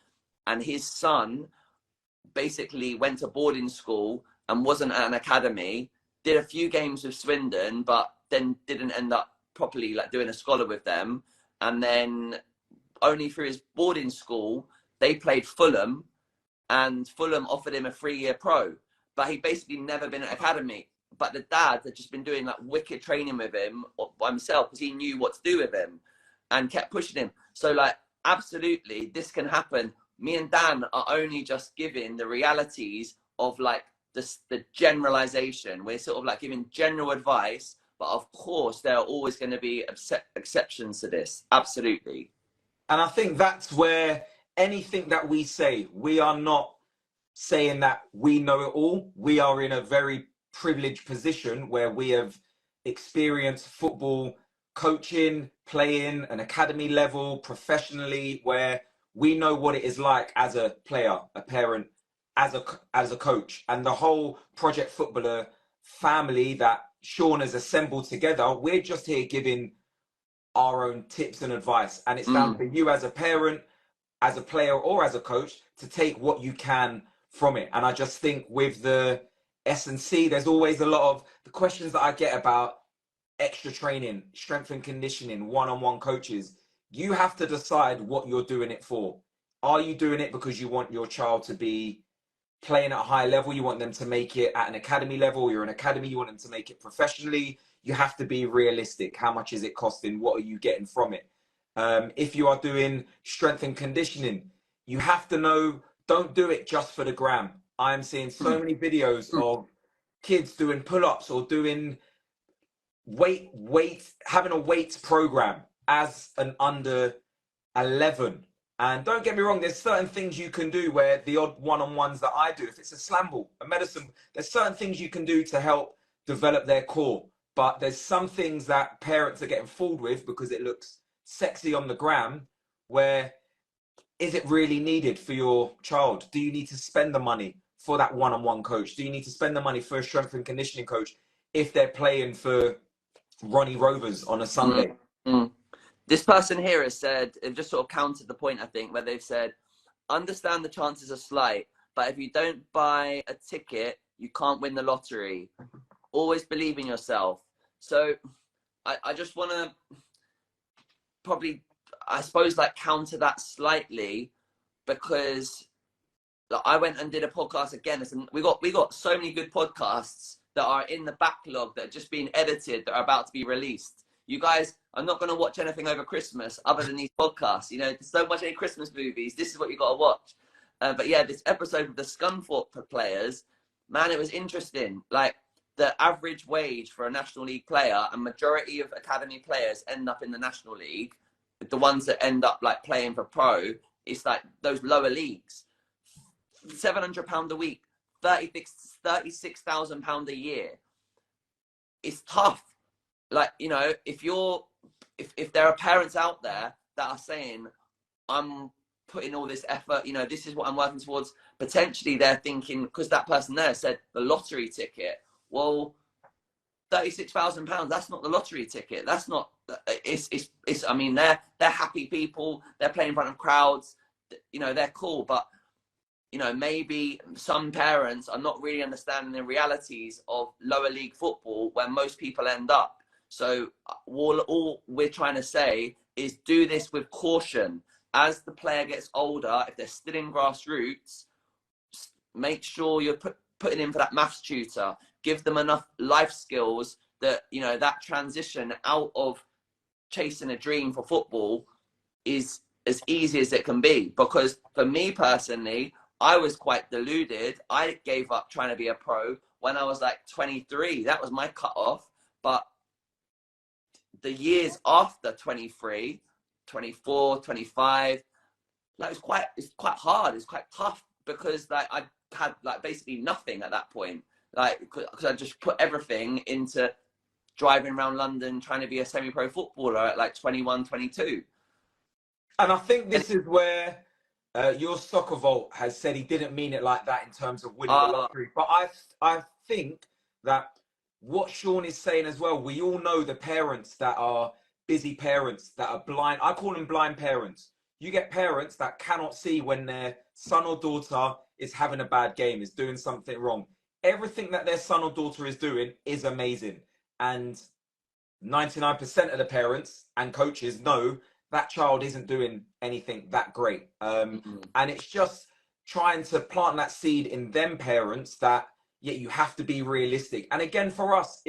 and his son basically went to boarding school and wasn't at an academy, did a few games with Swindon, but then didn't end up properly like doing a scholar with them. And then only through his boarding school, they played Fulham, and Fulham offered him a 3-year pro, but he basically never been at academy. But the dad had just been doing like wicked training with him by himself because he knew what to do with him and kept pushing him. So like, absolutely, this can happen. Me and Dan are only just giving the realities of like the generalization. We're sort of like giving general advice, but of course there are always going to be exceptions to this. Absolutely. And I think that's where anything that we say, we are not saying that we know it all. We are in a very privileged position where we have experienced football coaching, playing an academy level professionally, where we know what it is like as a player, a parent, as a coach, and the whole Project Footballer family that Sean has assembled together. We're just here giving our own tips and advice, and it's down to you as a parent, as a player, or as a coach to take what you can from it. And I just think with the S&C, there's always a lot of the questions that I get about extra training, strength and conditioning, one-on-one coaches. You have to decide what you're doing it for. Are you doing it because you want your child to be playing at a high level? You want them to make it at an academy level. You're an academy, you want them to make it professionally. You have to be realistic. How much is it costing? What are you getting from it? If you are doing strength and conditioning, you have to know, don't do it just for the gram. I'm seeing so many videos of kids doing pull-ups or doing having a weights program as an under 11. And don't get me wrong, there's certain things you can do where the odd one-on-ones that I do, if it's a slam ball, a medicine, there's certain things you can do to help develop their core. But there's some things that parents are getting fooled with because it looks sexy on the gram, where is it really needed for your child? Do you need to spend the money for that one-on-one coach? Do you need to spend the money for a strength and conditioning coach if they're playing for Ronnie Rovers on a Sunday? This person here has said, they've just sort of countered the point, I think, where they've said, understand the chances are slight, but if you don't buy a ticket, you can't win the lottery. Always believe in yourself. So I just want to probably, I suppose, like counter that slightly, because like, I went and did a podcast again. And we got so many good podcasts that are in the backlog that are just being edited, that are about to be released. You guys are not going to watch anything over Christmas other than these podcasts. You know, there's so much any Christmas movies. This is what you got to watch. But yeah, this episode with the Scunthorpe players, man, it was interesting. Like, the average wage for a National League player, and majority of academy players end up in the National League. The ones that end up like playing for pro, it's like those lower leagues. £700 a week, £36,000 a year. it's tough. Like, you know, if there are parents out there that are saying, I'm putting all this effort, you know, this is what I'm working towards, potentially they're thinking, because that person there said the lottery ticket. Well, £36,000, that's not the lottery ticket. That's not, it's I mean, they're happy people, they're playing in front of crowds, you know, they're cool. But you know, maybe some parents are not really understanding the realities of lower league football where most people end up. So all we're trying to say is do this with caution. As the player gets older, if they're still in grassroots, make sure you're putting in for that maths tutor. Give them enough life skills that, you know, that transition out of chasing a dream for football is as easy as it can be. Because for me personally, I was quite deluded. I gave up trying to be a pro when I was like 23. That was my cutoff. But the years after 23, 24, 25, like it's quite hard. It's quite tough because like I had like basically nothing at that point. Like because I just put everything into driving around London trying to be a semi-pro footballer at like 21, 22. And I think this is where your soccer vault has said he didn't mean it like that in terms of winning the lottery. But I think that what Sean is saying as well, we all know the parents that are busy parents that are blind. I call them blind parents. You get parents that cannot see when their son or daughter is having a bad game, is doing something wrong. Everything that their son or daughter is doing is amazing. And 99% of the parents and coaches know that child isn't doing anything that great. And it's just trying to plant that seed in them parents that, yeah, you have to be realistic. And again, for us,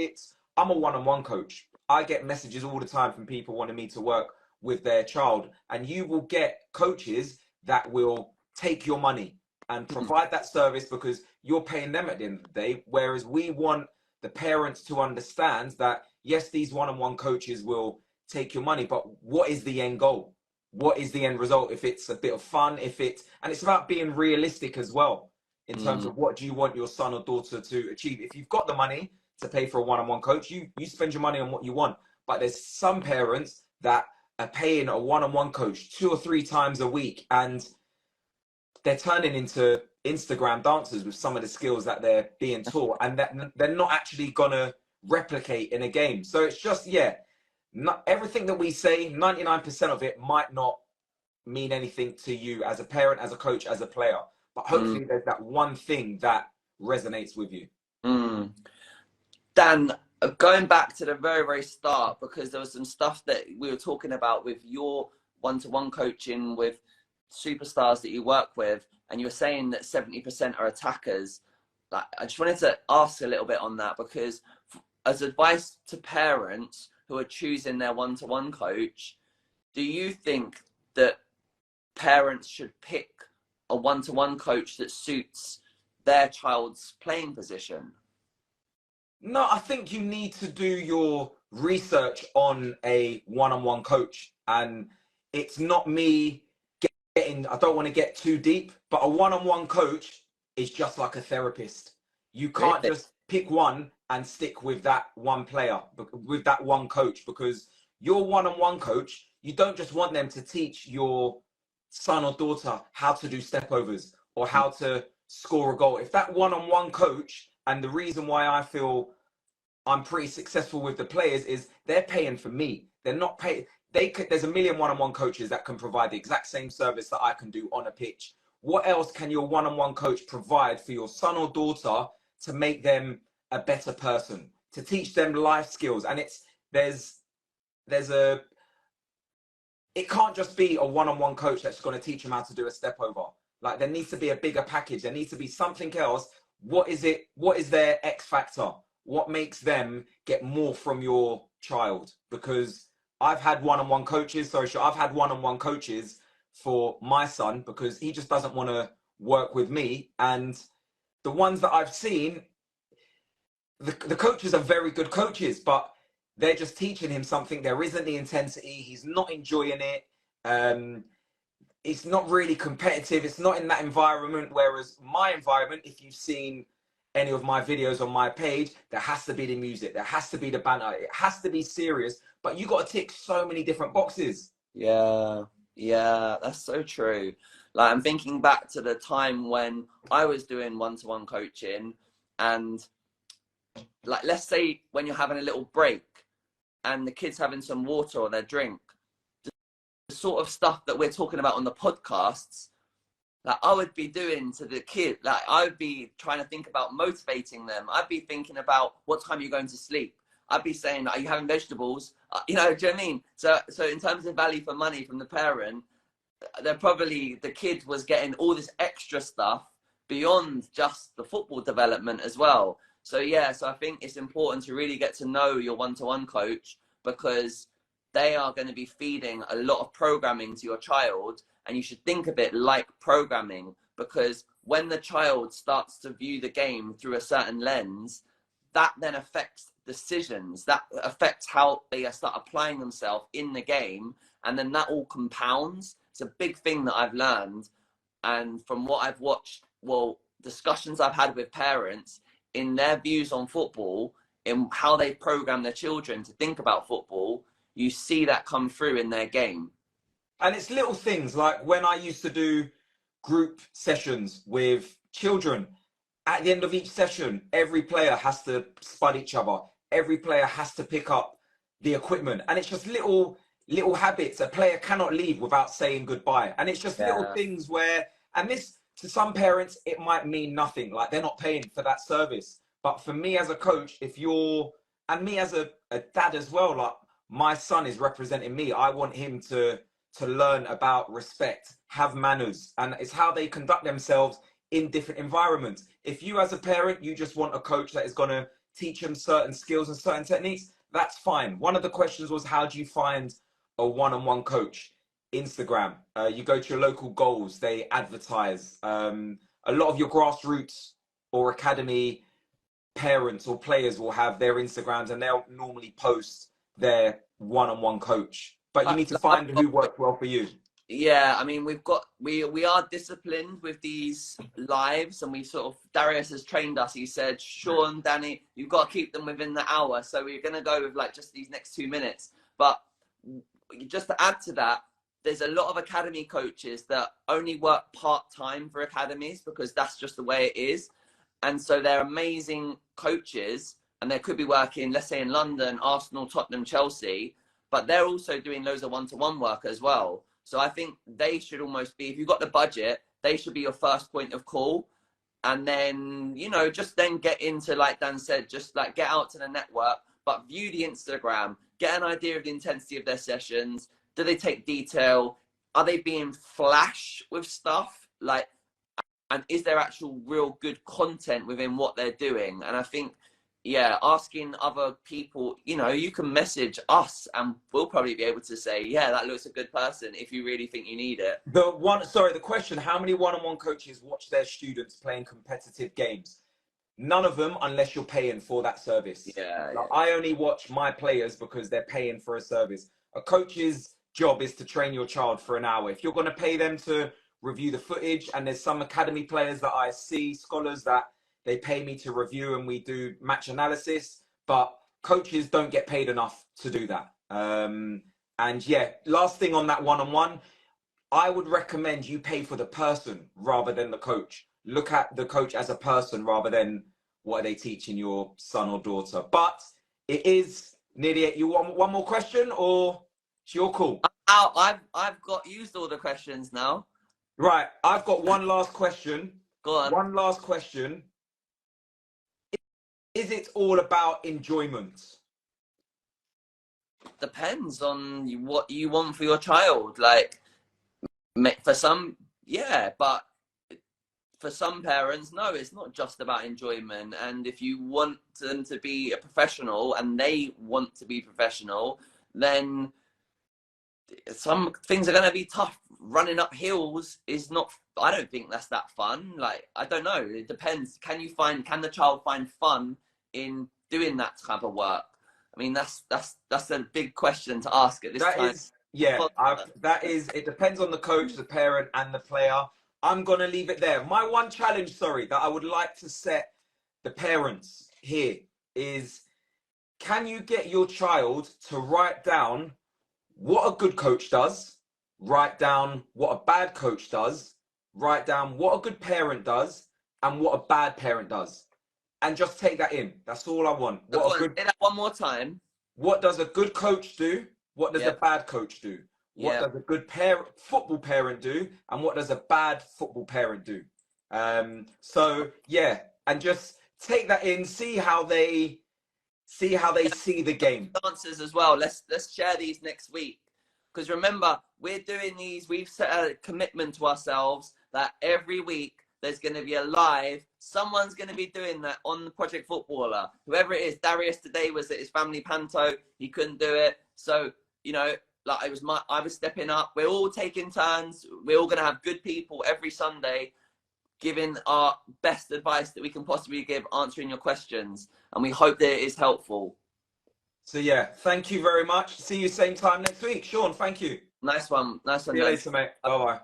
I'm a one-on-one coach. I get messages all the time from people wanting me to work with their child. And you will get coaches that will take your money and provide that service because you're paying them at the end of the day. Whereas we want the parents to understand that, yes, these one-on-one coaches will take your money, but what is the end goal? What is the end result? If it's a bit of fun, and it's about being realistic as well in terms of what do you want your son or daughter to achieve. If you've got the money to pay for a one-on-one coach, you spend your money on what you want. But there's some parents that are paying a one-on-one coach 2 or 3 times a week, and they're turning into Instagram dancers with some of the skills that they're being taught, and that they're not actually gonna replicate in a game. So it's just, yeah, not everything that we say, 99% of it might not mean anything to you as a parent, as a coach, as a player. But hopefully there's that one thing that resonates with you. Dan, going back to the very, very start, because there was some stuff that we were talking about with your one-to-one coaching with superstars that you work with, and you were saying that 70% are attackers. Like, I just wanted to ask a little bit on that, because as advice to parents who are choosing their one-to-one coach, do you think that parents should pick a one-to-one coach that suits their child's playing position? No, I think you need to do your research on a one-on-one coach. And it's not me I don't want to get too deep, but a one-on-one coach is just like a therapist. You can't Really? just pick one and stick with that one player, with that one coach, because your one-on-one coach, you don't just want them to teach your son or daughter how to do stepovers or how to score a goal. If that one-on-one coach, and the reason why I feel I'm pretty successful with the players is they're paying for me. They're not paying. There's a million one-on-one coaches that can provide the exact same service that I can do on a pitch. What else can your one-on-one coach provide for your son or daughter to make them a better person, to teach them life skills? And it can't just be a one-on-one coach that's going to teach them how to do a step over. Like, there needs to be a bigger package. There needs to be something else. What is it? What is their X factor? What makes them get more from your child? Because I've had one-on-one coaches. I've had one-on-one coaches for my son because he just doesn't want to work with me. And the ones that I've seen, the coaches are very good coaches, but they're just teaching him something. There isn't the intensity. He's not enjoying it. It's not really competitive. It's not in that environment. Whereas my environment, if you've seen any of my videos on my page, there has to be the music, there has to be the banner, it has to be serious, but you got to tick so many different boxes. Yeah, yeah, that's so true. Like I'm thinking back to the time when I was doing one-to-one coaching, and like let's say when you're having a little break and the kid's having some water or their drink, the sort of stuff that we're talking about on the podcasts, like I would be doing to the kid, like I would be trying to think about motivating them. I'd be thinking about what time you're going to sleep. I'd be saying, are you having vegetables? You know, do you know what I mean? So in terms of value for money from the parent, they're probably, the kid was getting all this extra stuff beyond just the football development as well. So yeah, so I think it's important to really get to know your one-to-one coach, because they are going to be feeding a lot of programming to your child, and you should think of it like programming, because when the child starts to view the game through a certain lens, that then affects decisions, that affects how they start applying themselves in the game, and then that all compounds. It's a big thing that I've learned, and from what I've watched, well, discussions I've had with parents in their views on football, in how they program their children to think about football, you see that come through in their game. And it's little things like when I used to do group sessions with children, at the end of each session, every player has to spud each other. Every player has to pick up the equipment. And it's just little habits. A player cannot leave without saying goodbye. And it's just little Yeah, things where, and this to some parents, it might mean nothing. Like they're not paying for that service. But for me as a coach, if you're, and me as a dad as well, like my son is representing me. I want him to learn about respect, have manners, and it's how they conduct themselves in different environments. If you as a parent, you just want a coach that is going to teach them certain skills and certain techniques, that's fine. One of the questions was, how do you find a one-on-one coach? Instagram, you go to your local goals, they advertise. A lot of your grassroots or academy parents or players will have their Instagrams, and they'll normally post their one-on-one coach. But you need to find who works well for you. yeah, I mean, we are disciplined with these lives, and we sort of, Darius has trained us. He said, Sean, Danny, you've got to keep them within the hour. So we're going to go with like just these next 2 minutes. But just to add to that, there's a lot of academy coaches that only work part-time for academies, because that's just the way it is. And so they're amazing coaches, and they could be working, let's say in London, Arsenal, Tottenham, Chelsea, but they're also doing loads of one-to-one work as well. So I think they should almost be, if you've got the budget, they should be your first point of call. And then, you know, just then get into, like Dan said, just like get out to the network, but view the Instagram, get an idea of the intensity of their sessions. Do they take detail? Are they being flash with stuff? Like, and is there actual real good content within what they're doing? And I think, yeah, asking other people, you know, you can message us and we'll probably be able to say, yeah, that looks a good person, if you really think you need it. The question, how many one-on-one coaches watch their students playing competitive games? None of them, unless you're paying for that service. Yeah, Like, yeah. I only watch my players because they're paying for a service. A coach's job is to train your child for an hour. If you're going to pay them to review the footage, and there's some academy players that I see, scholars, that they pay me to review and we do match analysis, but coaches don't get paid enough to do that. And yeah, last thing on that one-on-one, I would recommend you pay for the person rather than the coach. Look at the coach as a person rather than what are they teaching your son or daughter. But it is nearly it. You want one more question, or it's your call? I've got used all the questions now. Right, I've got one last question. Go on. One last question. Is it all about enjoyment? Depends on what you want for your child. Like, for some, yeah, but for some parents, no, it's not just about enjoyment. And if you want them to be a professional and they want to be professional, then some things are going to be tough. Running up hills is not, I don't think that's that fun. Like, I don't know, it depends. Can the child find fun in doing that type of work? I mean, that's a big question to ask at this That time. is, yeah, that is, it depends on the coach, the parent, and the player. I'm going to leave it there. My one challenge, sorry, that I would like to set the parents here is, can you get your child to write down what a good coach does, write down what a bad coach does, write down what a good parent does, and what a bad parent does, and just take that in. That's all I want. So go on, say that one more time. What does a good coach do? What does a Yep. bad coach do? What Yep. does a good football parent do? And what does a bad football parent do? So yeah, and just take that in, see how they see the game. Answers as well. Let's share these next week, because remember, we're doing these. We've set a commitment to ourselves that every week there's going to be a live. Someone's going to be doing that on the Project Footballer. Whoever it is, Darius today was at his family panto. He couldn't do it, so you know, like I was stepping up. We're all taking turns. We're all going to have good people every Sunday giving our best advice that we can possibly give, answering your questions, and we hope that it is helpful. So yeah, thank you very much. See you same time next week. Sean, thank you. Nice one. See you later, mate. Bye-bye.